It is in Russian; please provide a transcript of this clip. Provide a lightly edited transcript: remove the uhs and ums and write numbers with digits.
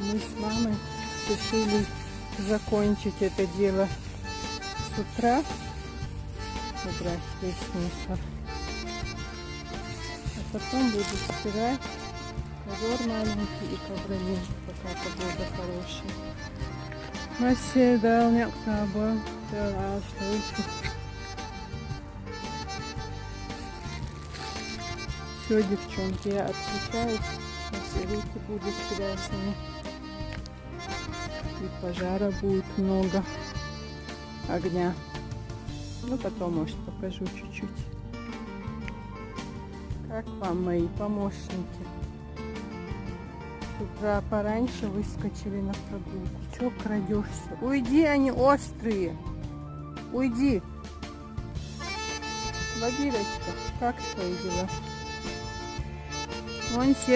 мы с мамой решили закончить это дело с утра. Убрать весь мусор. А потом буду стирать ковер маленький и ковролин, пока погода хорошая. Массе дал мне кабан, да, что все, девчонки, я отключаюсь. Сейчас и руки будут грязными. И пожара будет много. Огня. Ну, потом, может, покажу чуть-чуть. Как вам мои помощники? С утра пораньше выскочили на прогулку. Чё крадешься? Уйди, они острые. Уйди. Багирочка, как твои дела? Вон серый.